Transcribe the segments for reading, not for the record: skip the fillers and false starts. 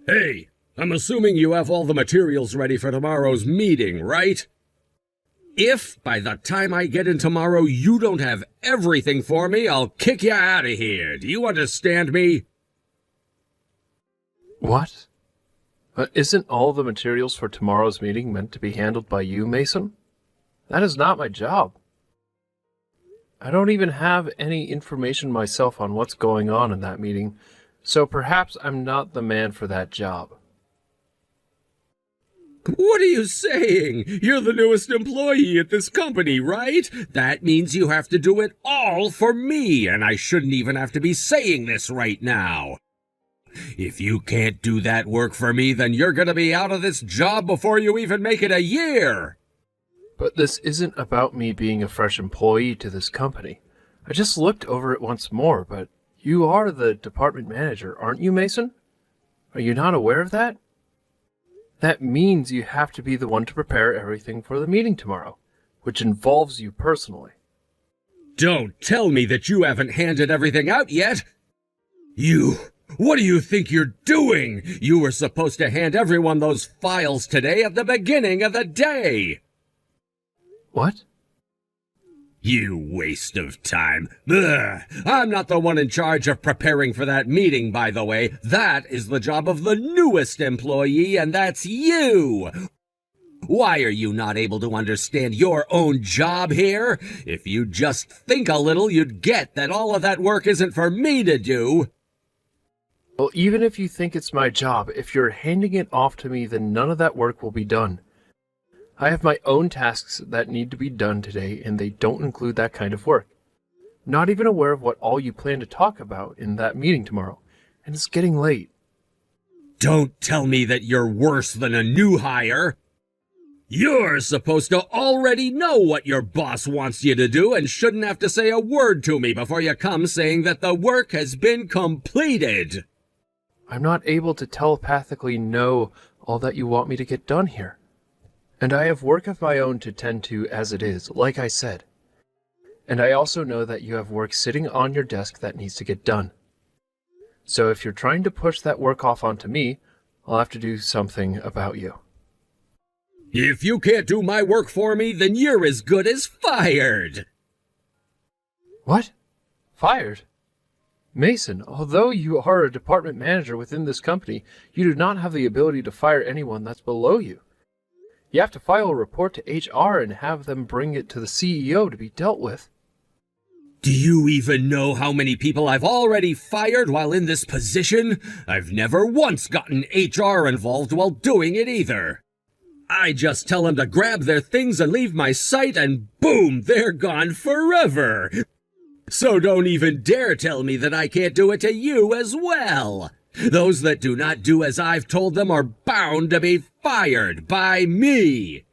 Hey, I'm assuming you have all the materials ready for tomorrow's meeting, right? If, by the time I get in tomorrow, you don't have everything for me, I'll kick you out of here. Do you understand me? What? Isn't all the materials for tomorrow's meeting meant to be handled by you, Mason? That is not my job. I don't even have any information myself on what's going on in that meeting, so perhaps I'm not the man for that job. What are you saying? You're the newest employee at this company, right? That means you have to do it all for me, and I shouldn't even have to be saying this right now. If you can't do that work for me, then you're gonna be out of this job before you even make it a year. But this isn't about me being a fresh employee to this company. I just looked over it once more, but you are the department manager, aren't you, Mason? Are you not aware of that? That means you have to be the one to prepare everything for the meeting tomorrow, which involves you personally. Don't tell me that you haven't handed everything out yet. What do you think you're doing? You were supposed to hand everyone those files today at the beginning of the day. What? You waste of time. Ugh. I'm not the one in charge of preparing for that meeting, by the way. That is the job of the newest employee, and that's you. Why are you not able to understand your own job here? If you just think a little, you'd get that all of that work isn't for me to do. Well, even if you think it's my job, if you're handing it off to me, then none of that work will be done. I have my own tasks that need to be done today, and they don't include that kind of work. Not even aware of what all you plan to talk about in that meeting tomorrow, and it's getting late. Don't tell me that you're worse than a new hire. You're supposed to already know what your boss wants you to do and shouldn't have to say a word to me before you come saying that the work has been completed. I'm not able to telepathically know all that you want me to get done here. And I have work of my own to tend to as it is, like I said. And I also know that you have work sitting on your desk that needs to get done. So if you're trying to push that work off onto me, I'll have to do something about you. If you can't do my work for me, then you're as good as fired. What? Fired? Mason, although you are a department manager within this company, you do not have the ability to fire anyone that's below you. You have to file a report to HR and have them bring it to the CEO to be dealt with. Do you even know how many people I've already fired while in this position? I've never once gotten HR involved while doing it either. I just tell them to grab their things and leave my site, and boom, they're gone forever. So don't even dare tell me that I can't do it to you as well. Those that do not do as I've told them are bound to be fired by me.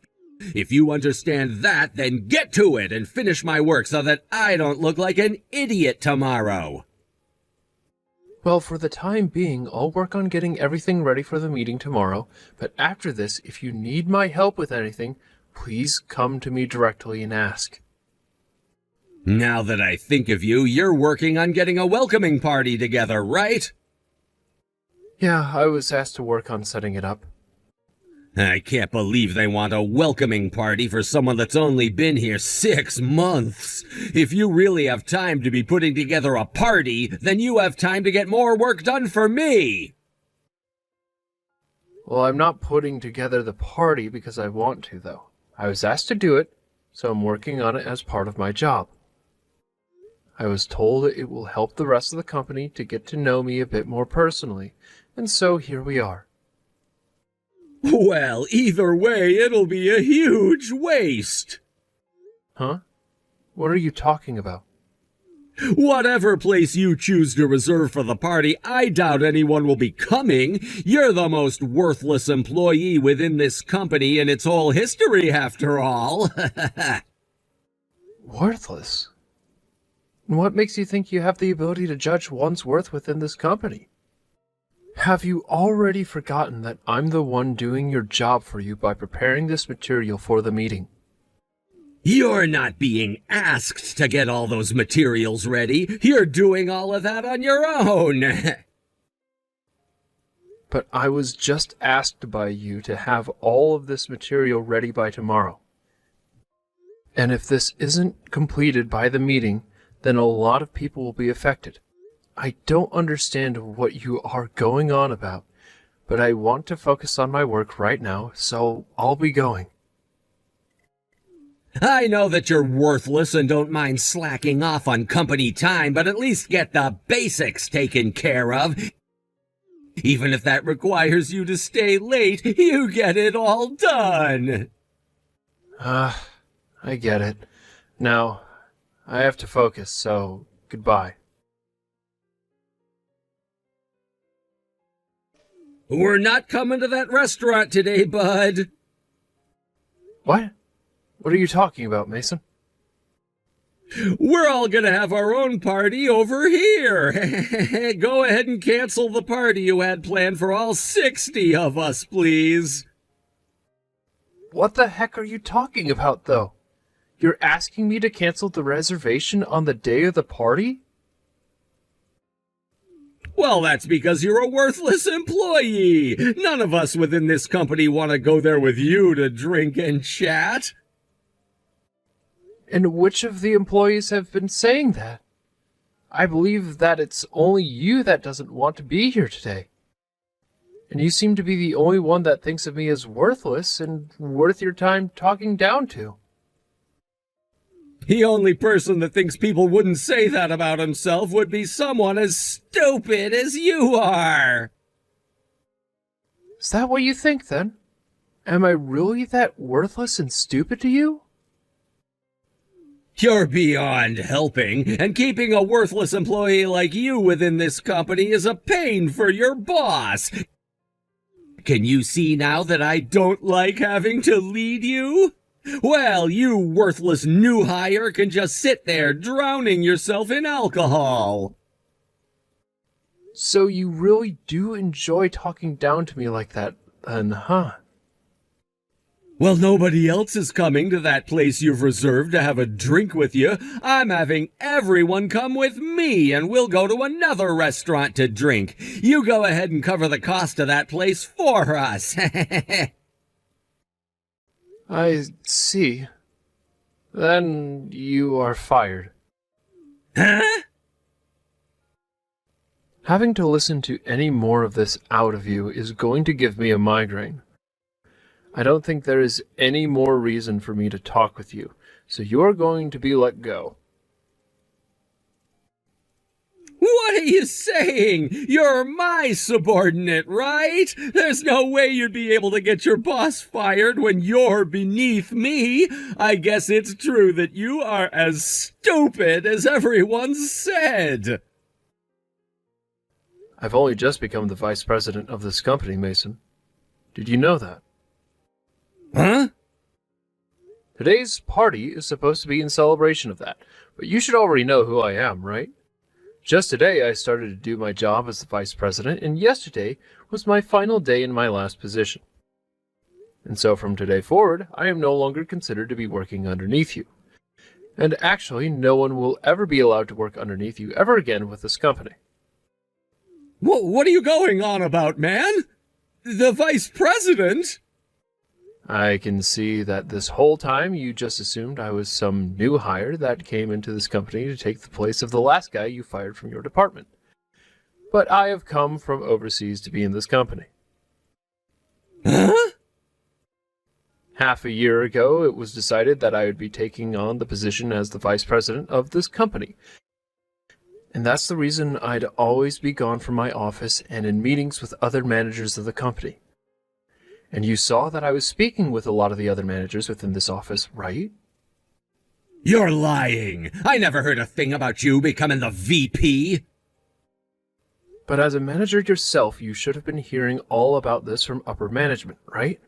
If you understand that, then get to it and finish my work so that I don't look like an idiot tomorrow. Well, for the time being, I'll work on getting everything ready for the meeting tomorrow, but after this, if you need my help with anything, please come to me directly and ask. Now that I think of you, you're working on getting a welcoming party together, right? Yeah, I was asked to work on setting it up. I can't believe they want a welcoming party for someone that's only been here 6 months. If you really have time to be putting together a party, then you have time to get more work done for me. Well, I'm not putting together the party because I want to, though. I was asked to do it, so I'm working on it as part of my job. I was told it will help the rest of the company to get to know me a bit more personally, and so here we are. Well, either way, it'll be a huge waste. Huh? What are you talking about? Whatever place you choose to reserve for the party, I doubt anyone will be coming. You're the most worthless employee within this company in its whole history, after all. Worthless? And what makes you think you have the ability to judge one's worth within this company? Have you already forgotten that I'm the one doing your job for you by preparing this material for the meeting? You're not being asked to get all those materials ready. You're doing all of that on your own. But I was just asked by you to have all of this material ready by tomorrow. And if this isn't completed by the meeting, then a lot of people will be affected. I don't understand what you are going on about, but I want to focus on my work right now, so I'll be going. I know that you're worthless and don't mind slacking off on company time, but at least get the basics taken care of. Even if that requires you to stay late, you get it all done. I get it. Now, I have to focus, so goodbye. We're not coming to that restaurant today, bud. What? What are you talking about, Mason? We're all gonna have our own party over here. Go ahead and cancel the party you had planned for all 60 of us, please. What the heck are you talking about, though? You're asking me to cancel the reservation on the day of the party? Well, that's because you're a worthless employee. None of us within this company want to go there with you to drink and chat. And which of the employees have been saying that? I believe that it's only you that doesn't want to be here today. And you seem to be the only one that thinks of me as worthless and worth your time talking down to. The only person that thinks people wouldn't say that about himself would be someone as stupid as you are. Is that what you think, then? Am I really that worthless and stupid to you? You're beyond helping, and keeping a worthless employee like you within this company is a pain for your boss. Can you see now that I don't like having to lead you? Well, you worthless new hire can just sit there drowning yourself in alcohol. So you really do enjoy talking down to me like that, then, huh? Well, nobody else is coming to that place you've reserved to have a drink with you. I'm having everyone come with me, and we'll go to another restaurant to drink. You go ahead and cover the cost of that place for us. I see. Then you are fired. Huh? Having to listen to any more of this out of you is going to give me a migraine. I don't think there is any more reason for me to talk with you, so you're going to be let go. What are you saying? You're my subordinate, right? There's no way you'd be able to get your boss fired when you're beneath me. I guess it's true that you are as stupid as everyone said. I've only just become the vice president of this company, Mason. Did you know that? Huh? Today's party is supposed to be in celebration of that, but you should already know who I am, right? Just today I started to do my job as the vice president, and yesterday was my final day in my last position. And so from today forward, I am no longer considered to be working underneath you. And actually, no one will ever be allowed to work underneath you ever again with this company. What are you going on about, man? The vice president? I can see that this whole time you just assumed I was some new hire that came into this company to take the place of the last guy you fired from your department. But I have come from overseas to be in this company. Huh? Half a year ago, it was decided that I would be taking on the position as the vice president of this company. And that's the reason I'd always be gone from my office and in meetings with other managers of the company. And you saw that I was speaking with a lot of the other managers within this office, right? You're lying. I never heard a thing about you becoming the VP. But as a manager yourself, you should have been hearing all about this from upper management, right?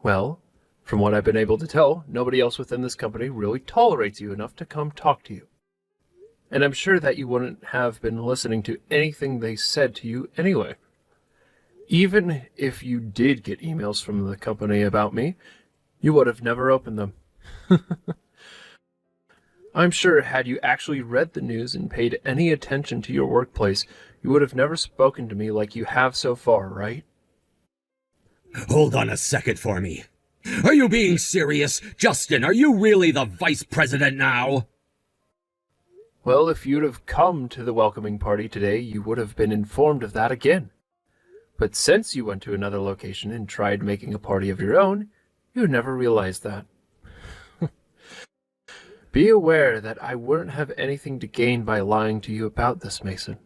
Well, from what I've been able to tell, nobody else within this company really tolerates you enough to come talk to you. And I'm sure that you wouldn't have been listening to anything they said to you anyway. Even if you did get emails from the company about me, you would have never opened them. I'm sure had you actually read the news and paid any attention to your workplace, you would have never spoken to me like you have so far, right? Hold on a second for me. Are you being serious? Justin, are you really the vice president now? Well, if you'd have come to the welcoming party today, you would have been informed of that again. But since you went to another location and tried making a party of your own, you never realized that. Be aware that I wouldn't have anything to gain by lying to you about this, Mason.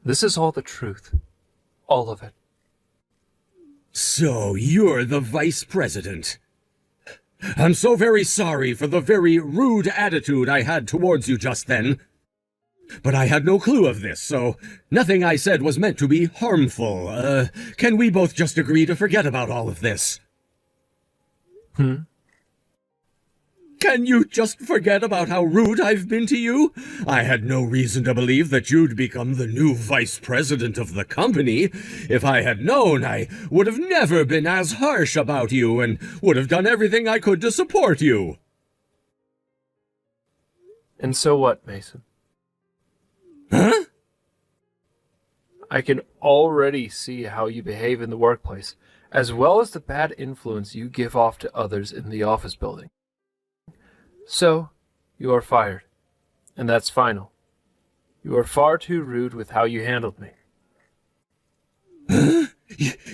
This is all the truth. All of it. So you're the vice president. I'm so very sorry for the very rude attitude I had towards you just then. But I had no clue of this, so nothing I said was meant to be harmful. Can we both just agree to forget about all of this? Can you just forget about how rude I've been to you? I had no reason to believe that you'd become the new vice president of the company. If I had known, I would have never been as harsh about you and would have done everything I could to support you. And so what, Mason? Huh? I can already see how you behave in the workplace, as well as the bad influence you give off to others in the office building. So, you are fired. And that's final. You are far too rude with how you handled me. Huh?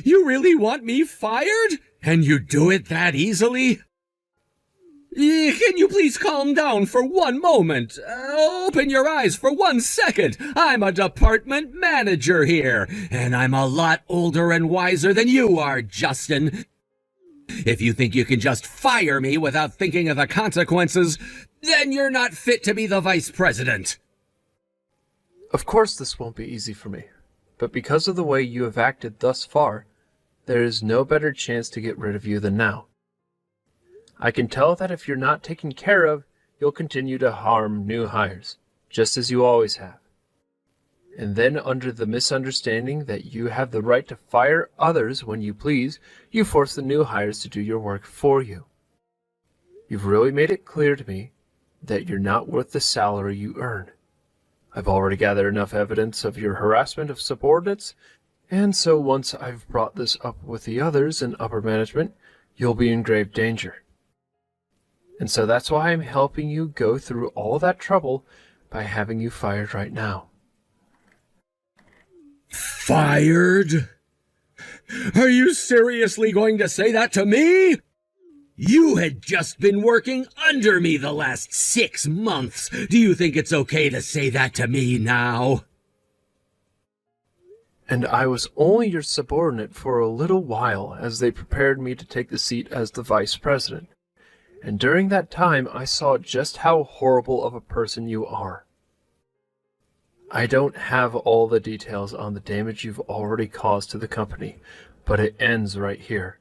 You really want me fired? And you do it that easily? Can you please calm down for one moment? Open your eyes for 1 second. I'm a department manager here, and I'm a lot older and wiser than you are, Justin. If you think you can just fire me without thinking of the consequences, then you're not fit to be the vice president. Of course this won't be easy for me, but because of the way you have acted thus far, there is no better chance to get rid of you than now. I can tell that if you're not taken care of, you'll continue to harm new hires, just as you always have. And then under the misunderstanding that you have the right to fire others when you please, you force the new hires to do your work for you. You've really made it clear to me that you're not worth the salary you earn. I've already gathered enough evidence of your harassment of subordinates, and so once I've brought this up with the others in upper management, you'll be in grave danger. And so that's why I'm helping you go through all that trouble by having you fired right now. Fired? Are you seriously going to say that to me? You had just been working under me the last 6 months. Do you think it's okay to say that to me now? And I was only your subordinate for a little while as they prepared me to take the seat as the vice president. And during that time, I saw just how horrible of a person you are. I don't have all the details on the damage you've already caused to the company, but it ends right here.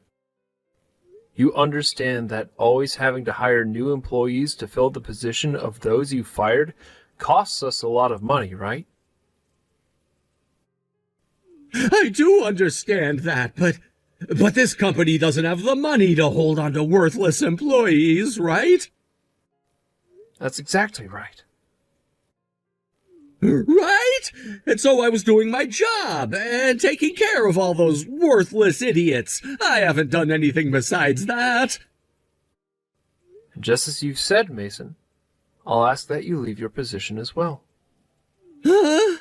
You understand that always having to hire new employees to fill the position of those you fired costs us a lot of money, right? I do understand that, but this company doesn't have the money to hold on to worthless employees, right? That's exactly right. Right? And so I was doing my job and taking care of all those worthless idiots. I haven't done anything besides that. And just as you've said, Mason, I'll ask that you leave your position as well. Huh?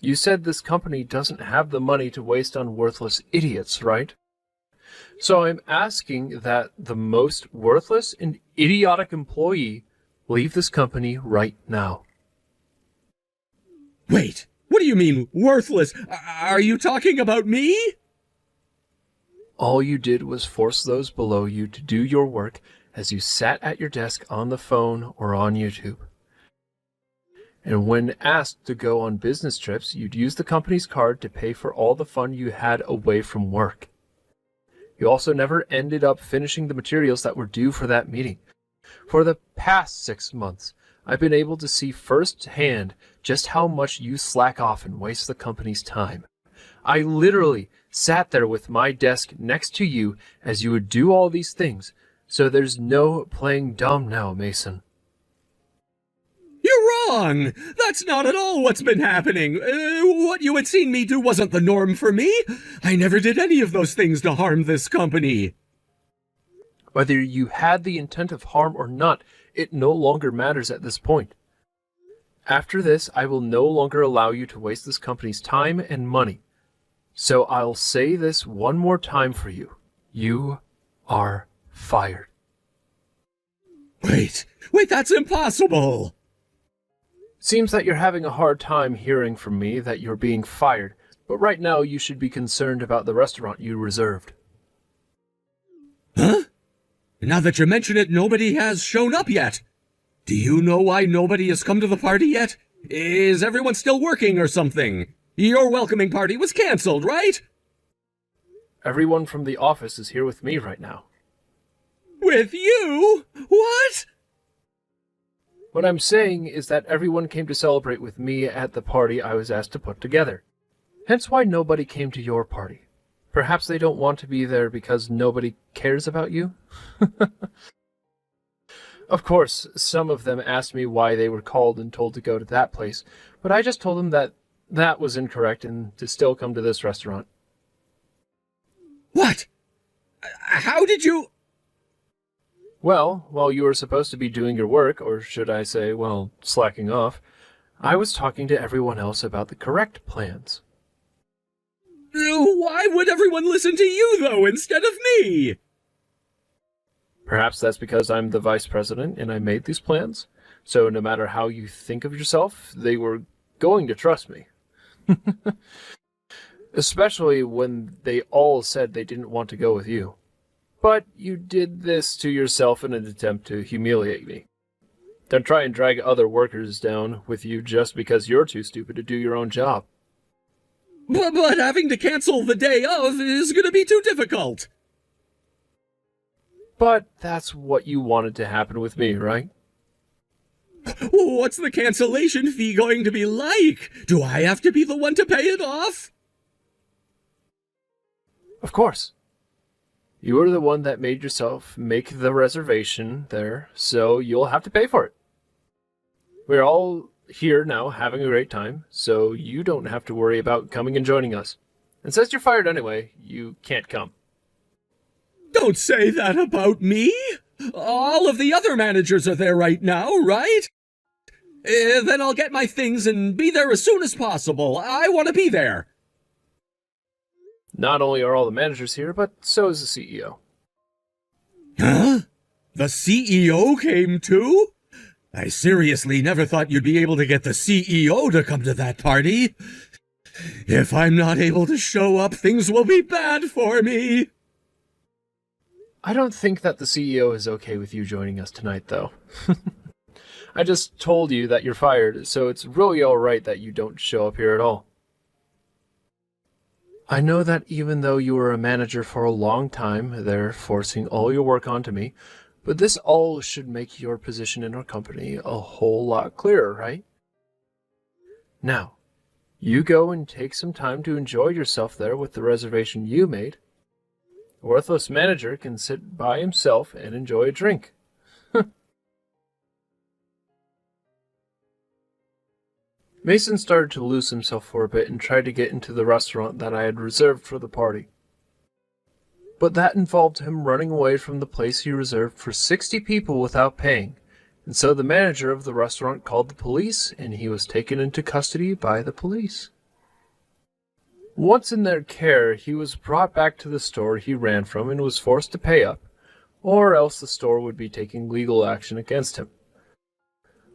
You said this company doesn't have the money to waste on worthless idiots, right? So I'm asking that the most worthless and idiotic employee leave this company right now. Wait, what do you mean, worthless? Are you talking about me? All you did was force those below you to do your work as you sat at your desk on the phone or on YouTube. And when asked to go on business trips, you'd use the company's card to pay for all the fun you had away from work. You also never ended up finishing the materials that were due for that meeting. For the past 6 months, I've been able to see firsthand just how much you slack off and waste the company's time. I literally sat there with my desk next to you as you would do all these things, So there's no playing dumb now, Mason. You're wrong! That's not at all what's been happening. What you had seen me do wasn't the norm for me. I never did any of those things to harm this company. Whether you had the intent of harm or not, it no longer matters at this point. After this, I will no longer allow you to waste this company's time and money. So I'll say this one more time for you. You are fired. Wait, that's impossible! Seems that you're having a hard time hearing from me that you're being fired, but right now you should be concerned about the restaurant you reserved. Huh? Now that you mention it, nobody has shown up yet. Do you know why nobody has come to the party yet? Is everyone still working or something? Your welcoming party was cancelled, right? Everyone from the office is here with me right now. With you? What? What I'm saying is that everyone came to celebrate with me at the party I was asked to put together. Hence why nobody came to your party. Perhaps they don't want to be there because nobody cares about you? Of course, some of them asked me why they were called and told to go to that place, but I just told them that that was incorrect and to still come to this restaurant. What? How did you... Well, while you were supposed to be doing your work, or should I say, well, slacking off, I was talking to everyone else about the correct plans. Why would everyone listen to you, though, instead of me? Perhaps that's because I'm the vice president and I made these plans. So no matter how you think of yourself, they were going to trust me. Especially when they all said they didn't want to go with you. But you did this to yourself in an attempt to humiliate me. Don't try and drag other workers down with you just because you're too stupid to do your own job. But having to cancel the day of is going to be too difficult. But that's what you wanted to happen with me, right? What's the cancellation fee going to be like? Do I have to be the one to pay it off? Of course. You were the one that made yourself make the reservation there, so you'll have to pay for it. We're all here now having a great time, so you don't have to worry about coming and joining us. And since you're fired anyway, you can't come. Don't say that about me! All of the other managers are there right now, right? Then I'll get my things and be there as soon as possible. I want to be there. Not only are all the managers here, but so is the CEO. Huh? The CEO came too? I seriously never thought you'd be able to get the CEO to come to that party. If I'm not able to show up, things will be bad for me. I don't think that the CEO is okay with you joining us tonight, though. I just told you that you're fired, so it's really alright that you don't show up here at all. I know that even though you were a manager for a long time, they're forcing all your work onto me, but this all should make your position in our company a whole lot clearer, right? Now, you go and take some time to enjoy yourself there with the reservation you made. A worthless manager can sit by himself and enjoy a drink. Mason started to lose himself for a bit and tried to get into the restaurant that I had reserved for the party. But that involved him running away from the place he reserved for 60 people without paying, and so the manager of the restaurant called the police and he was taken into custody by the police. Once in their care, he was brought back to the store he ran from and was forced to pay up, or else the store would be taking legal action against him.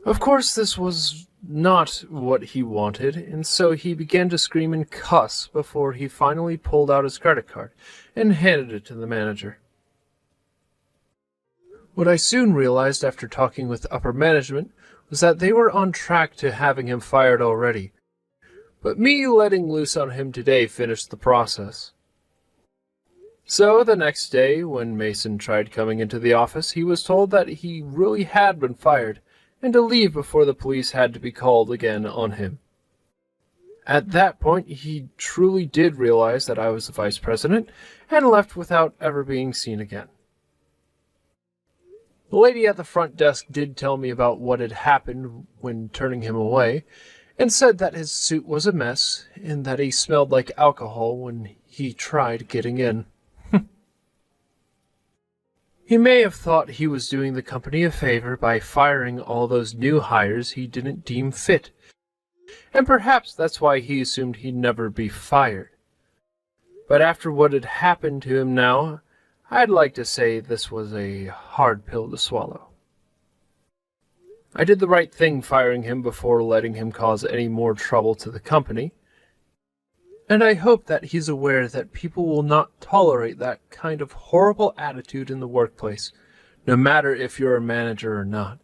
Of course, this was not what he wanted, and so he began to scream and cuss before he finally pulled out his credit card and handed it to the manager. What I soon realized after talking with upper management was that they were on track to having him fired already, but me letting loose on him today finished the process. So the next day, when Mason tried coming into the office, he was told that he really had been fired, and to leave before the police had to be called again on him. At that point, he truly did realize that I was the vice president, and left without ever being seen again. The lady at the front desk did tell me about what had happened when turning him away, and said that his suit was a mess, and that he smelled like alcohol when he tried getting in. He may have thought he was doing the company a favor by firing all those new hires he didn't deem fit, and perhaps that's why he assumed he'd never be fired. But after what had happened to him now, I'd like to say this was a hard pill to swallow. I did the right thing firing him before letting him cause any more trouble to the company, and I hope that he's aware that people will not tolerate that kind of horrible attitude in the workplace, no matter if you're a manager or not.